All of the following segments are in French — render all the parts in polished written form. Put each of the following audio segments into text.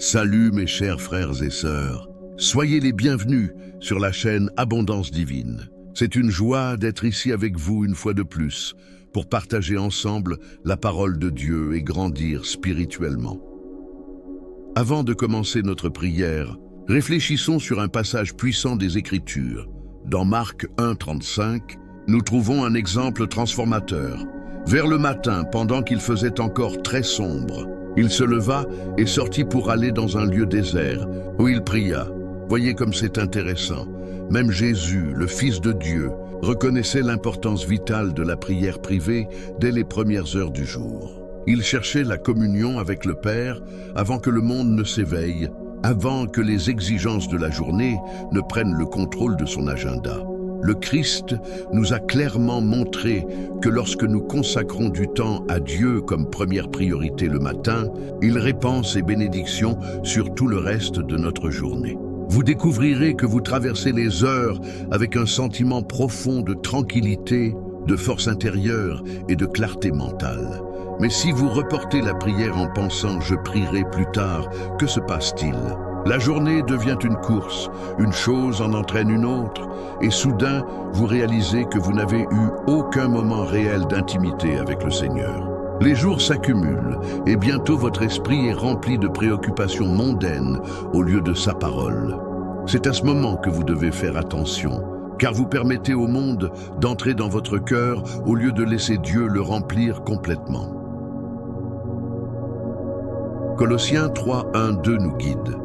Salut mes chers frères et sœurs, soyez les bienvenus sur la chaîne Abondance Divine. C'est une joie d'être ici avec vous une fois de plus pour partager ensemble la parole de Dieu et grandir spirituellement. Avant de commencer notre prière, réfléchissons sur un passage puissant des Écritures. Dans Marc 1,35, nous trouvons un exemple transformateur. Vers le matin, pendant qu'il faisait encore très sombre, il se leva et sortit pour aller dans un lieu désert, où il pria. Voyez comme c'est intéressant. Même Jésus, le Fils de Dieu, reconnaissait l'importance vitale de la prière privée dès les premières heures du jour. Il cherchait la communion avec le Père avant que le monde ne s'éveille, avant que les exigences de la journée ne prennent le contrôle de son agenda. Le Christ nous a clairement montré que lorsque nous consacrons du temps à Dieu comme première priorité le matin, il répand ses bénédictions sur tout le reste de notre journée. Vous découvrirez que vous traversez les heures avec un sentiment profond de tranquillité, de force intérieure et de clarté mentale. Mais si vous reportez la prière en pensant « je prierai plus tard », que se passe-t-il ? La journée devient une course, une chose en entraîne une autre, et soudain, vous réalisez que vous n'avez eu aucun moment réel d'intimité avec le Seigneur. Les jours s'accumulent, et bientôt votre esprit est rempli de préoccupations mondaines au lieu de sa parole. C'est à ce moment que vous devez faire attention, car vous permettez au monde d'entrer dans votre cœur au lieu de laisser Dieu le remplir complètement. Colossiens 3, 1, 2 nous guide.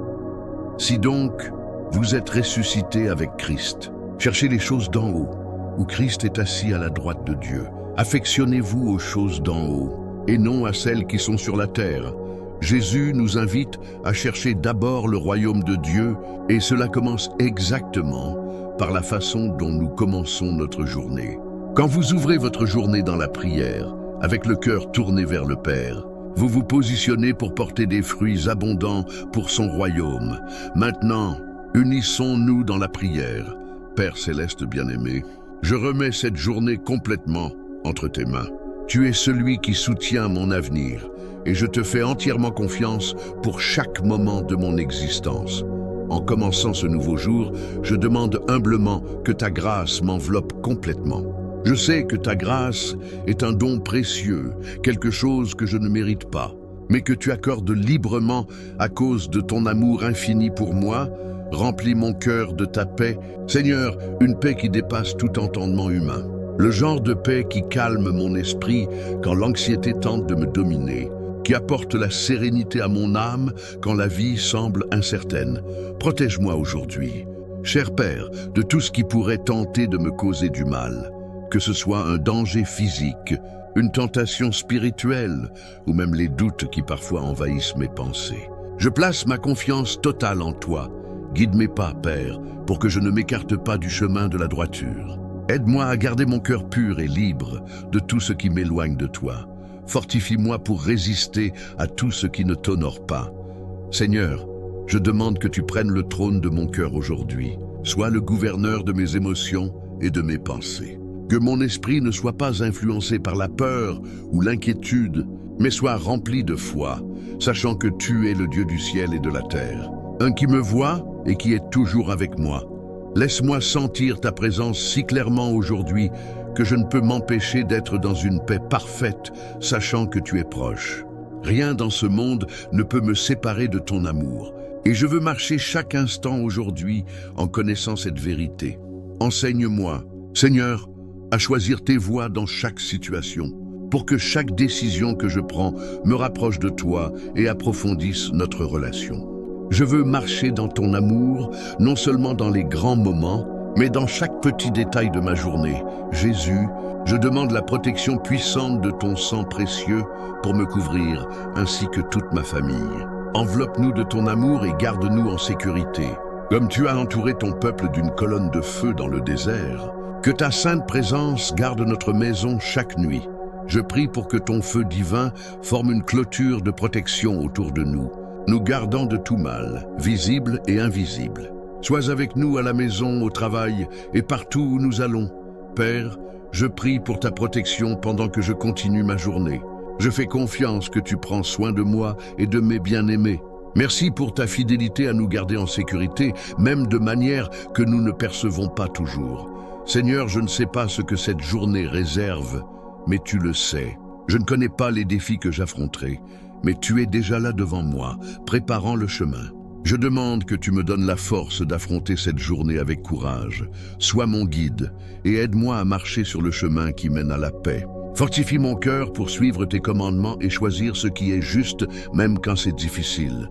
Si donc, vous êtes ressuscités avec Christ, cherchez les choses d'en haut, où Christ est assis à la droite de Dieu. Affectionnez-vous aux choses d'en haut, et non à celles qui sont sur la terre. Jésus nous invite à chercher d'abord le royaume de Dieu, et cela commence exactement par la façon dont nous commençons notre journée. Quand vous ouvrez votre journée dans la prière, avec le cœur tourné vers le Père, vous vous positionnez pour porter des fruits abondants pour son royaume. Maintenant, unissons-nous dans la prière. Père céleste bien-aimé, je remets cette journée complètement entre tes mains. Tu es celui qui soutient mon avenir et je te fais entièrement confiance pour chaque moment de mon existence. En commençant ce nouveau jour, je demande humblement que ta grâce m'enveloppe complètement. Je sais que ta grâce est un don précieux, quelque chose que je ne mérite pas, mais que tu accordes librement à cause de ton amour infini pour moi. Remplis mon cœur de ta paix, Seigneur, une paix qui dépasse tout entendement humain. Le genre de paix qui calme mon esprit quand l'anxiété tente de me dominer, qui apporte la sérénité à mon âme quand la vie semble incertaine. Protège-moi aujourd'hui, cher Père, de tout ce qui pourrait tenter de me causer du mal. Que ce soit un danger physique, une tentation spirituelle ou même les doutes qui parfois envahissent mes pensées. Je place ma confiance totale en toi. Guide mes pas, Père, pour que je ne m'écarte pas du chemin de la droiture. Aide-moi à garder mon cœur pur et libre de tout ce qui m'éloigne de toi. Fortifie-moi pour résister à tout ce qui ne t'honore pas. Seigneur, je demande que tu prennes le trône de mon cœur aujourd'hui. Sois le gouverneur de mes émotions et de mes pensées. Que mon esprit ne soit pas influencé par la peur ou l'inquiétude, mais soit rempli de foi, sachant que tu es le Dieu du ciel et de la terre, un qui me voit et qui est toujours avec moi. Laisse-moi sentir ta présence si clairement aujourd'hui que je ne peux m'empêcher d'être dans une paix parfaite, sachant que tu es proche. Rien dans ce monde ne peut me séparer de ton amour, et je veux marcher chaque instant aujourd'hui en connaissant cette vérité. Enseigne-moi, Seigneur, à choisir tes voies dans chaque situation, pour que chaque décision que je prends me rapproche de toi et approfondisse notre relation. Je veux marcher dans ton amour, non seulement dans les grands moments, mais dans chaque petit détail de ma journée. Jésus, je demande la protection puissante de ton sang précieux pour me couvrir, ainsi que toute ma famille. Enveloppe-nous de ton amour et garde-nous en sécurité. Comme tu as entouré ton peuple d'une colonne de feu dans le désert, que ta sainte présence garde notre maison chaque nuit. Je prie pour que ton feu divin forme une clôture de protection autour de nous, nous gardant de tout mal, visible et invisible. Sois avec nous à la maison, au travail et partout où nous allons. Père, je prie pour ta protection pendant que je continue ma journée. Je fais confiance que tu prends soin de moi et de mes bien-aimés. Merci pour ta fidélité à nous garder en sécurité, même de manière que nous ne percevons pas toujours. Seigneur, je ne sais pas ce que cette journée réserve, mais tu le sais. Je ne connais pas les défis que j'affronterai, mais tu es déjà là devant moi, préparant le chemin. Je demande que tu me donnes la force d'affronter cette journée avec courage. Sois mon guide et aide-moi à marcher sur le chemin qui mène à la paix. Fortifie mon cœur pour suivre tes commandements et choisir ce qui est juste, même quand c'est difficile.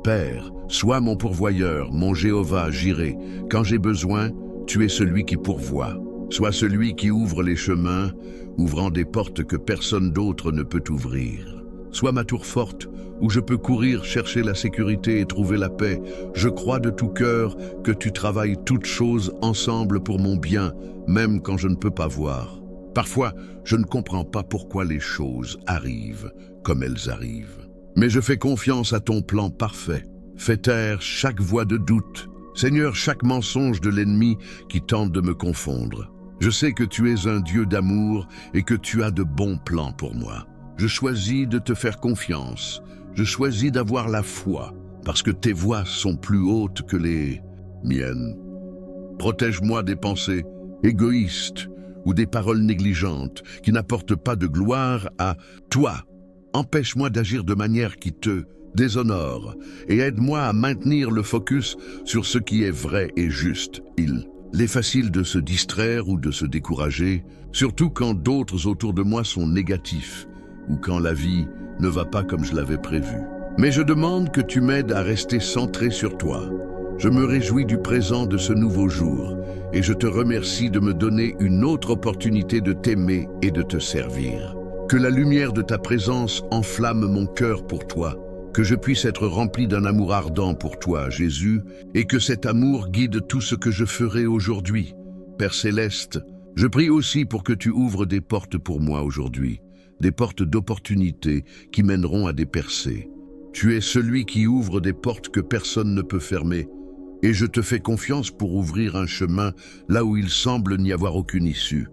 Père, sois mon pourvoyeur, mon Jéhovah, j'irai. Quand j'ai besoin, tu es celui qui pourvoit. Sois celui qui ouvre les chemins, ouvrant des portes que personne d'autre ne peut ouvrir. Sois ma tour forte, où je peux courir, chercher la sécurité et trouver la paix. Je crois de tout cœur que tu travailles toutes choses ensemble pour mon bien, même quand je ne peux pas voir. Parfois, je ne comprends pas pourquoi les choses arrivent comme elles arrivent. Mais je fais confiance à ton plan parfait. Fais taire chaque voix de doute. Seigneur, chaque mensonge de l'ennemi qui tente de me confondre. Je sais que tu es un Dieu d'amour et que tu as de bons plans pour moi. Je choisis de te faire confiance. Je choisis d'avoir la foi, parce que tes voies sont plus hautes que les miennes. Protège-moi des pensées égoïstes ou des paroles négligentes qui n'apportent pas de gloire à toi. Empêche-moi d'agir de manière qui te déshonore et aide-moi à maintenir le focus sur ce qui est vrai et juste. Il est facile de se distraire ou de se décourager, surtout quand d'autres autour de moi sont négatifs ou quand la vie ne va pas comme je l'avais prévu. Mais je demande que tu m'aides à rester centré sur toi. Je me réjouis du présent de ce nouveau jour et je te remercie de me donner une autre opportunité de t'aimer et de te servir. Que la lumière de ta présence enflamme mon cœur pour toi, que je puisse être rempli d'un amour ardent pour toi, Jésus, et que cet amour guide tout ce que je ferai aujourd'hui. Père Céleste, je prie aussi pour que tu ouvres des portes pour moi aujourd'hui, des portes d'opportunités qui mèneront à des percées. Tu es celui qui ouvre des portes que personne ne peut fermer, et je te fais confiance pour ouvrir un chemin là où il semble n'y avoir aucune issue.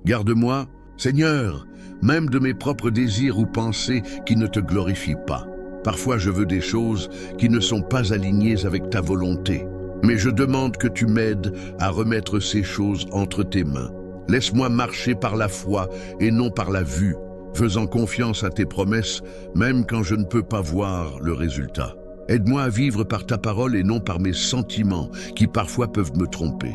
Garde-moi, Seigneur, même de mes propres désirs ou pensées qui ne te glorifient pas. Parfois je veux des choses qui ne sont pas alignées avec ta volonté, mais je demande que tu m'aides à remettre ces choses entre tes mains. Laisse-moi marcher par la foi et non par la vue, faisant confiance à tes promesses, même quand je ne peux pas voir le résultat. Aide-moi à vivre par ta parole et non par mes sentiments, qui parfois peuvent me tromper.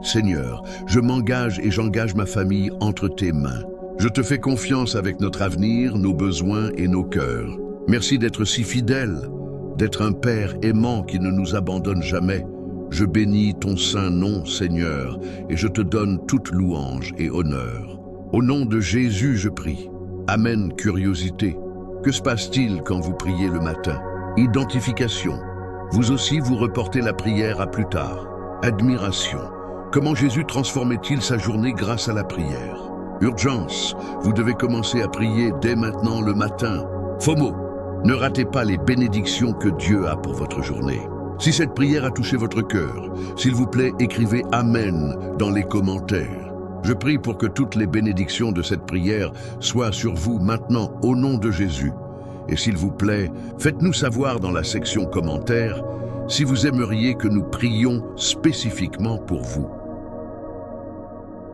Seigneur, je m'engage et j'engage ma famille entre tes mains. Je te fais confiance avec notre avenir, nos besoins et nos cœurs. Merci d'être si fidèle, d'être un Père aimant qui ne nous abandonne jamais. Je bénis ton saint nom, Seigneur, et je te donne toute louange et honneur. Au nom de Jésus, je prie. Amen. Curiosité. Que se passe-t-il quand vous priez le matin? Identification. Vous aussi, vous reportez la prière à plus tard. Admiration. Comment Jésus transformait-il sa journée grâce à la prière? Urgence. Vous devez commencer à prier dès maintenant le matin. FOMO. Ne ratez pas les bénédictions que Dieu a pour votre journée. Si cette prière a touché votre cœur, s'il vous plaît, écrivez « Amen » dans les commentaires. Je prie pour que toutes les bénédictions de cette prière soient sur vous maintenant, au nom de Jésus. Et s'il vous plaît, faites-nous savoir dans la section commentaires si vous aimeriez que nous prions spécifiquement pour vous.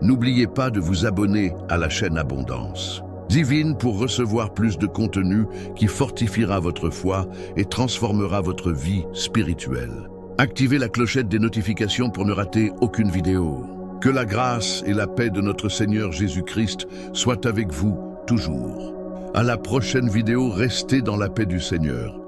N'oubliez pas de vous abonner à la chaîne Abondance Divine pour recevoir plus de contenu qui fortifiera votre foi et transformera votre vie spirituelle. Activez la clochette des notifications pour ne rater aucune vidéo. Que la grâce et la paix de notre Seigneur Jésus-Christ soient avec vous toujours. À la prochaine vidéo, restez dans la paix du Seigneur.